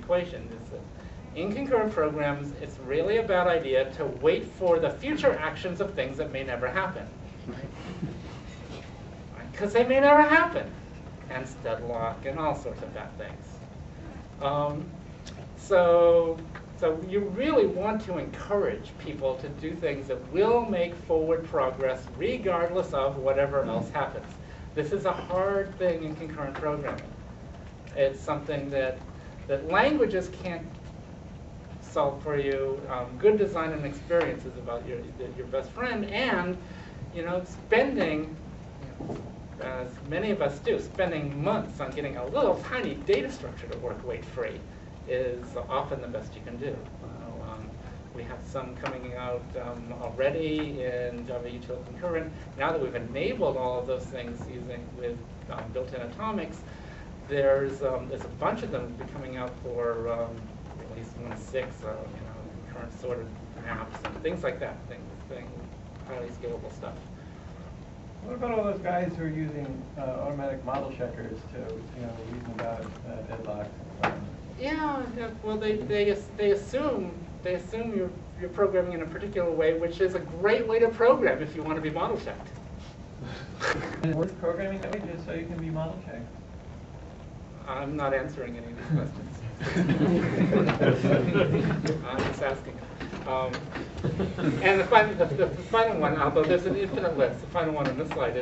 equation. Is that in concurrent programs, it's really a bad idea to wait for the future actions of things that may never happen. Because they may never happen. And deadlock and all sorts of bad things. So you really want to encourage people to do things that will make forward progress regardless of whatever else happens. This is a hard thing in concurrent programming. It's something that languages can't solve for you. Good design and experience is about your best friend, and spending, as many of us do, spending months on getting a little tiny data structure to work weight-free is often the best you can do. We have some coming out already in Java Util Concurrent. Now that we've enabled all of those things with built-in atomics, there's a bunch of them coming out for at least 1.6, concurrent sorted maps and things like that, highly scalable stuff. What about all those guys who are using automatic model checkers to, reason about deadlocks? Yeah, well, they assume you're programming in a particular way, which is a great way to program if you want to be model checked. What's programming that way, just so you can be model checked? I'm not answering any of these questions. I'm just asking. And the final one, although there's an infinite list, the final one on this slide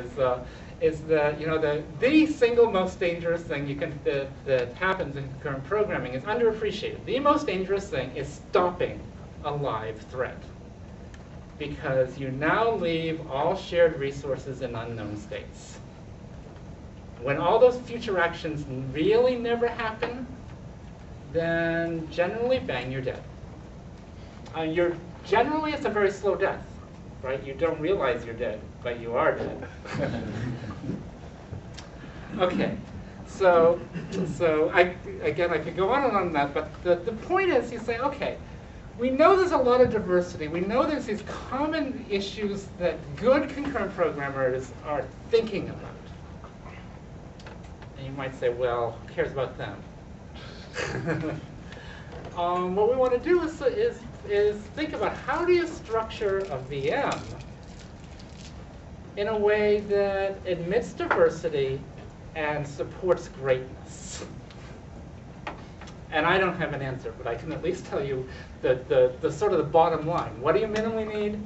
is the single most dangerous thing that happens in concurrent programming is underappreciated. The most dangerous thing is stopping a live thread, because you now leave all shared resources in unknown states. When all those future actions really never happen, then generally, bang, you're dead. Generally, it's a very slow death, right? You don't realize you're dead, but you are dead. Okay, so I could go on and on that, but the point is, you say, okay, we know there's a lot of diversity. We know there's these common issues that good concurrent programmers are thinking about. And you might say, well, who cares about them? What we want to do is think about how do you structure a VM in a way that admits diversity and supports greatness. And I don't have an answer, but I can at least tell you the sort of the bottom line. What do you minimally need?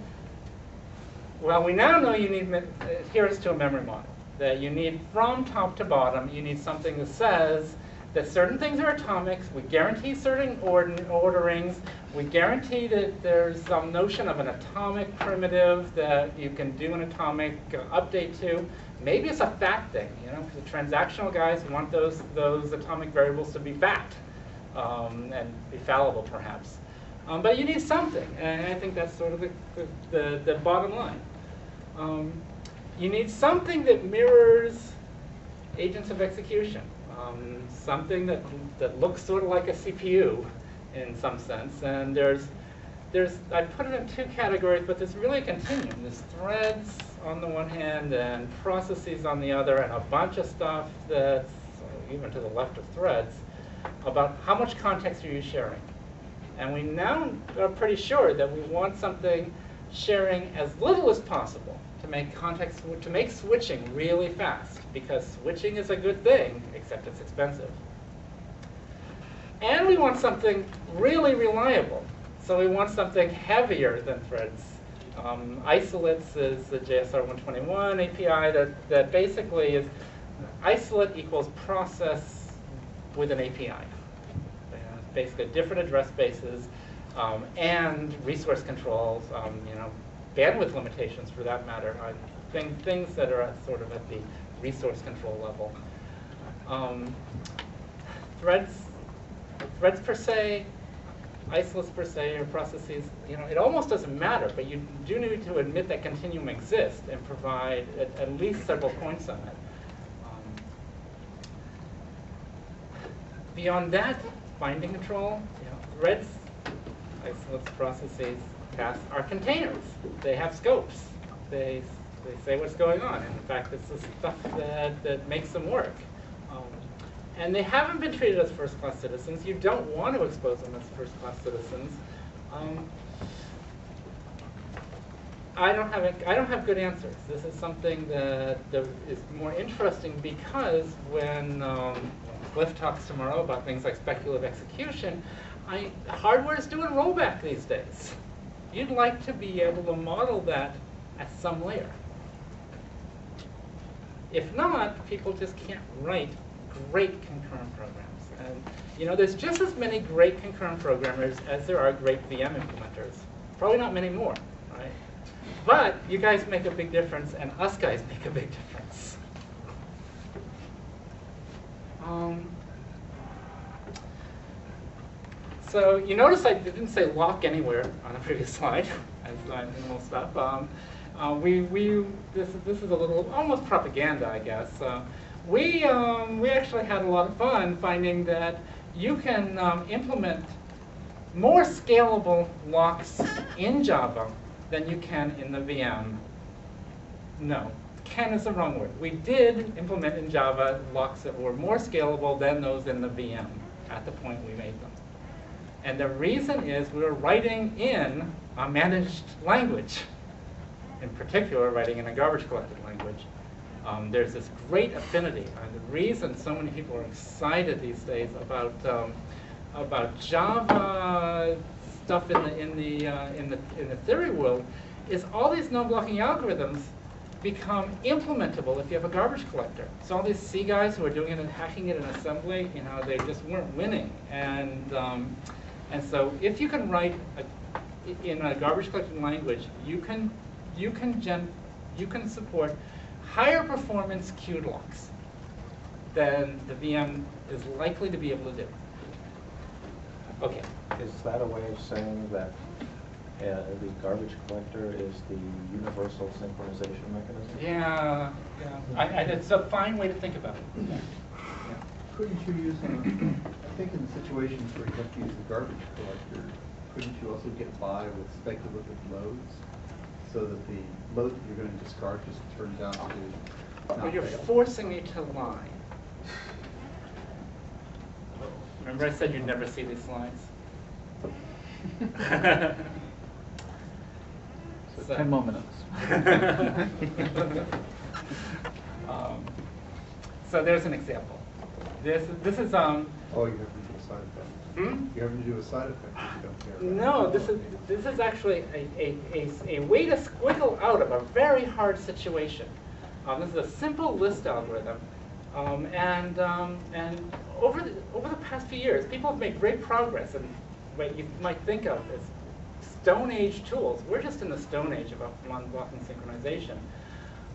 Well, we now know you need adherence to a memory model. That you need from top to bottom, you need something that says that certain things are atomics, we guarantee certain orderings, we guarantee that there's some notion of an atomic primitive that you can do an atomic update to. Maybe it's a fat thing, the transactional guys want those atomic variables to be fat and be fallible perhaps. But you need something, and I think that's sort of the bottom line. You need something that mirrors agents of execution, something that looks sort of like a CPU in some sense. And I put it in two categories, but there's really a continuum. There's threads on the one hand and processes on the other, and a bunch of stuff that's even to the left of threads about how much context are you sharing. And we now are pretty sure that we want something sharing as little as possible to make switching really fast, because switching is a good thing, except it's expensive. And we want something really reliable. So we want something heavier than threads. Isolates is the JSR 121 API that basically is isolate equals process with an API. Basically different address spaces and resource controls, bandwidth limitations for that matter, things that are sort of at the resource control level. Threads per se, isolates per se, or processes, it almost doesn't matter, but you do need to admit that continuum exists and provide at least several points on it. Beyond that, binding control, threads, isolates, processes, tasks are containers. They have scopes. They say what's going on. And in fact, it's the stuff that makes them work. And they haven't been treated as first-class citizens. You don't want to expose them as first-class citizens. I don't have good answers. This is something that is more interesting because when Cliff talks tomorrow about things like speculative execution, hardware is doing rollback these days. You'd like to be able to model that at some layer. If not, people just can't write great concurrent programs. And you know, there's just as many great concurrent programmers as there are great VM implementers. Probably not many more, right? But you guys make a big difference, and us guys make a big difference. So you notice I didn't say lock anywhere on the previous slide, as minimal stuff. This is a little almost propaganda, I guess. We actually had a lot of fun finding that you can implement more scalable locks in Java than you can in the VM. No, can is the wrong word. We did implement in Java locks that were more scalable than those in the VM at the point we made them. And the reason is we were writing in a managed language. In particular, writing in a garbage collected language. There's this great affinity. And the reason so many people are excited these days about Java stuff in the theory world is all these non-blocking algorithms become implementable if you have a garbage collector. So all these C guys who are doing it and hacking it in assembly, you know, they just weren't winning. And so if you can write in a garbage collected language, you can support higher performance queued locks than the VM is likely to be able to do. Okay. Is that a way of saying that the garbage collector is the universal synchronization mechanism? Yeah. It's a fine way to think about it. Yeah. Couldn't you use, I think in situations where you have to use the garbage collector, couldn't you also get by with speculative loads so that the load that you're going to discard just turns out to not But you're fail? forcing me to lie. Remember I said you'd never see these slides? So 10 more minutes. So there's an example. This is Oh, you have to do a side effect. Hmm? You have to do a side effect if you don't care about No, it. this is actually a way to squiggle out of a very hard situation. This is a simple list algorithm, and over the past few years, people have made great progress in what you might think of as Stone Age tools. We're just in the Stone Age of non-blocking synchronization.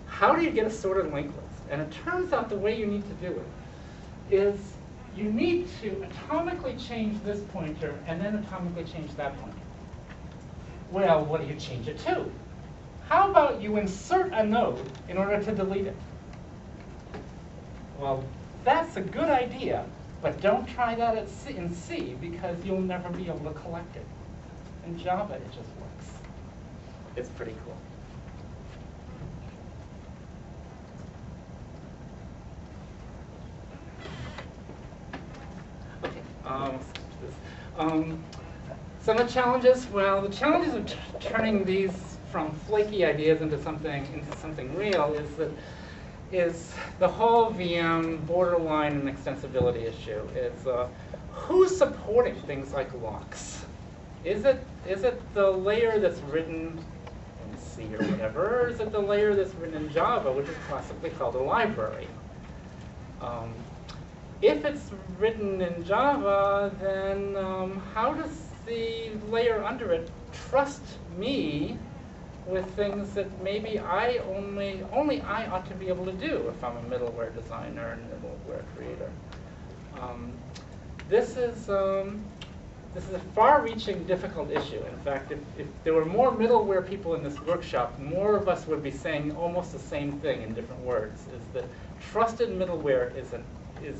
How do you get a sorted linked list? And it turns out the way you need to do it is you need to atomically change this pointer and then atomically change that pointer. Well, what do you change it to? How about you insert a node in order to delete it? Well, that's a good idea, but don't try that in C because you'll never be able to collect it. In Java, it just works. It's pretty cool. Some of the challenges, well, the challenges of turning these from flaky ideas into something real is the whole VM borderline and extensibility issue. Is who's supporting things like locks? Is it the layer that's written in C or whatever, or is it the layer that's written in Java, which is classically called a library? If it's written in Java, then how does the layer under it trust me with things that maybe only I ought to be able to do if I'm a middleware designer and middleware creator? This is a far-reaching, difficult issue. In fact, if there were more middleware people in this workshop, more of us would be saying almost the same thing in different words, is that trusted middleware is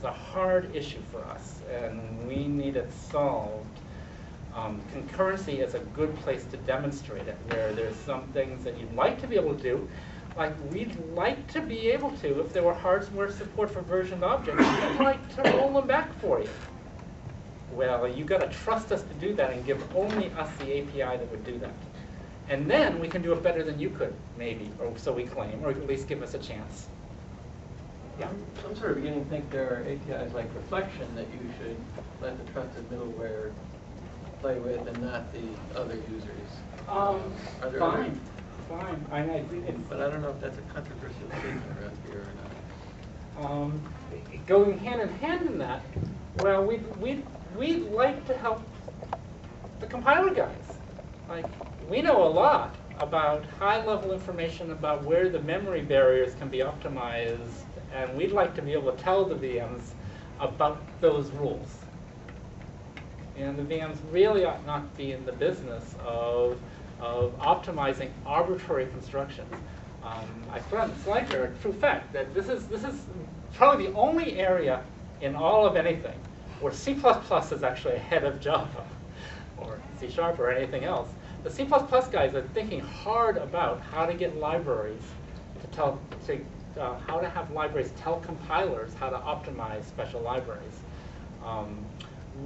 a hard issue for us, and we need it solved. Concurrency is a good place to demonstrate it, where there's some things that you'd like to be able to do, Like, we'd like to be able to, if there were hardware support for versioned objects, we'd like to roll them back for you. Well, you got to trust us to do that and give only us the API that would do that. And then we can do it better than you could, maybe, or so we claim, or at least give us a chance. Yeah. I'm sort of beginning to think there are APIs like reflection that you should let the trusted middleware play with and not the other users. Are there other- Fine. But I don't know if that's a controversial statement around here or not. Going hand in hand in that, well, we'd like to help the compiler guys. Like, we know a lot about high-level information about where the memory barriers can be optimized, and we'd like to be able to tell the VMs about those rules. And the VMs really ought not be in the business of optimizing arbitrary constructions. I put on the slide here a true fact that this is probably the only area in all of anything where C++ is actually ahead of Java or C# or anything else. The C++ guys are thinking hard about how to get libraries how to have libraries tell compilers how to optimize special libraries.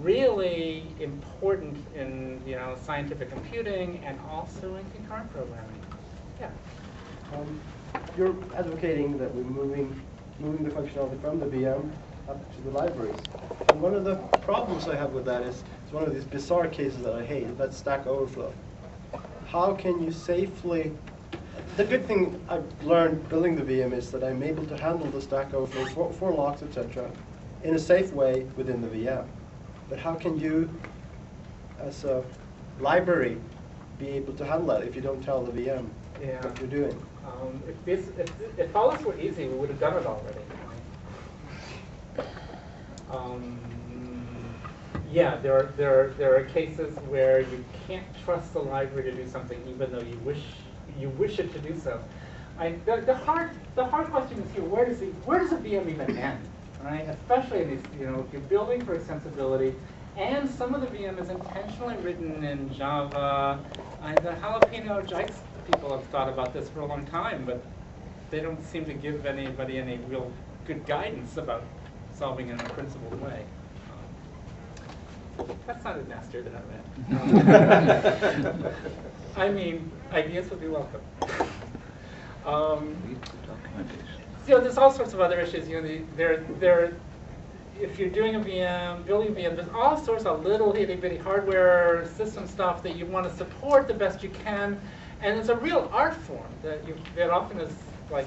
Really important in scientific computing and also in concurrent programming. Yeah. You're advocating that we're moving the functionality from the VM up to the libraries. And one of the problems I have with that is it's one of these bizarre cases that I hate. That's Stack Overflow. How can you safely? The good thing I've learned building the VM is that I'm able to handle the Stack Overflow for locks, etc., in a safe way within the VM. But how can you, as a library, be able to handle that if you don't tell the VM what you're doing? If all this were easy, we would have done it already. Yeah, there are cases where you can't trust the library to do something even though you wish it to do so. The hard question is here: where does a VM even end? Right? Especially in these, if you're building for extensibility, and some of the VM is intentionally written in Java. The jalapeno Jikes people have thought about this for a long time, but they don't seem to give anybody any real good guidance about solving it in a principled way. That sounded nastier than I meant. I mean, ideas would be welcome. There's all sorts of other issues. If you're doing a VM, building a VM, there's all sorts of little itty-bitty hardware system stuff that you want to support the best you can, and it's a real art form that often is like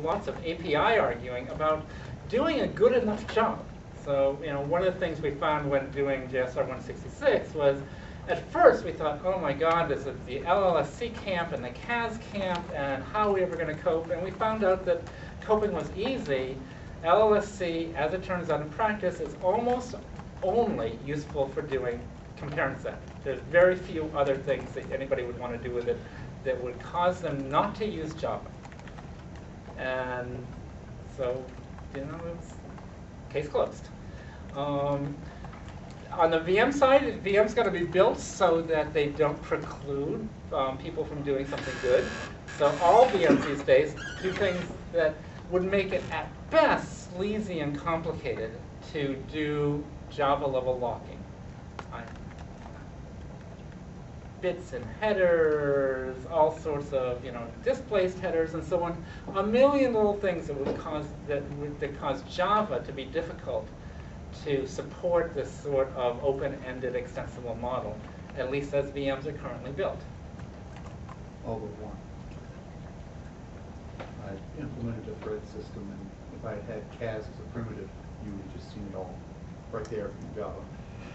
lots of API arguing about doing a good enough job. So, one of the things we found when doing JSR 166 was, at first we thought, oh my God, this is the LLSC camp and the CAS camp, and how are we ever going to cope? And we found out that coping was easy. LLSC, as it turns out in practice, is almost only useful for doing compare and set. There's very few other things that anybody would want to do with it that would cause them not to use Java. And so, it's case closed. On the VM side, VM's got to be built so that they don't preclude people from doing something good. So all VMs these days do things that would make it at best sleazy and complicated to do Java level locking. Bits and headers, all sorts of displaced headers and so on. A million little things that would cause Java to be difficult to support this sort of open-ended extensible model, at least as VMs are currently built. All but one. I implemented a thread system, and if I had CAS as a primitive, you would have just seen it all right there from Java.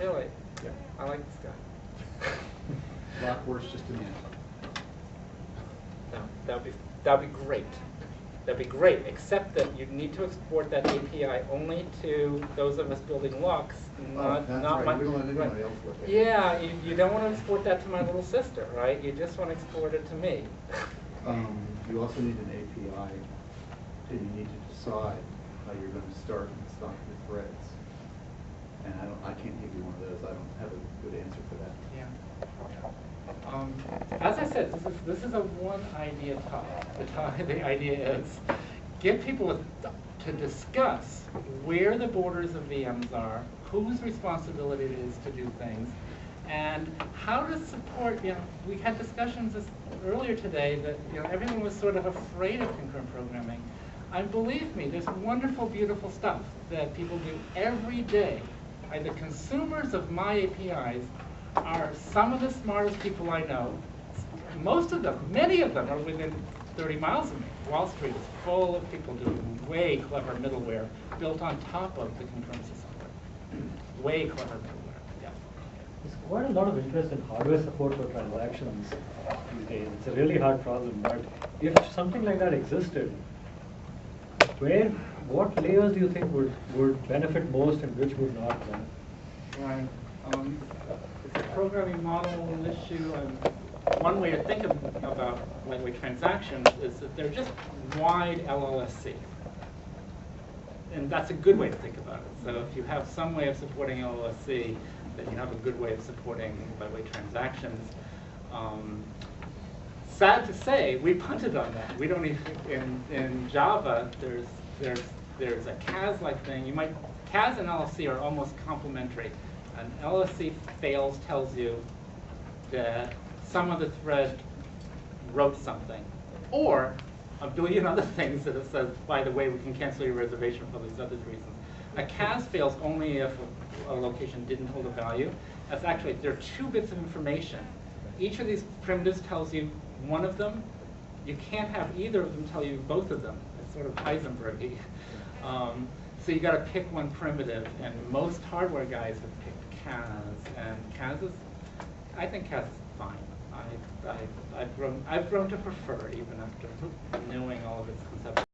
Really? Yeah. I like this guy. A lot worse just in the end. No, that'd be great. That'd be great, except that you need to export that API only to those of us building locks, not that's not right. my. We don't let anyone else look at it. Yeah, you don't want to export that to my little sister, right? You just want to export it to me. You also need an API, and you need to decide how you're going to start and stop your threads. And I can't give you one of those. I don't have a good answer for that. Yeah. As I said, this is a one idea talk. The idea is get people to discuss where the borders of VMs are, whose responsibility it is to do things, and how to support. We had discussions earlier today that everyone was sort of afraid of concurrent programming. And believe me, there's wonderful, beautiful stuff that people do every day. The consumers of my APIs are some of the smartest people I know. Most of them, many of them, are within 30 miles of me. Wall Street is full of people doing way clever middleware built on top of the concurrency software. Way clever middleware, yeah. There's quite a lot of interest in hardware support for transactions these days. It's a really hard problem, but if something like that existed, what layers do you think would benefit most and which would not benefit? Right. It's a programming model issue, and one way to think about lightweight transactions is that they're just wide LLSC. And that's a good way to think about it. So if you have some way of supporting LLSC, then you have a good way of supporting lightweight transactions. Sad to say, we punted on that. We don't even, in Java, there's a CAS-like thing. CAS and LLC are almost complementary. An LLC fails tells you that some of the thread wrote something. Or a billion other things that it says, by the way, we can cancel your reservation for these other reasons. A CAS fails only if a location didn't hold a value. That's actually, there are 2 bits of information. Each of these primitives tells you one of them. You can't have either of them tell you both of them. It's sort of Heisenberg-y. So you got to pick one primitive, and most hardware guys have picked CAS, and CAS is, I think CAS is fine. I've grown to prefer it even after knowing all of its concepts.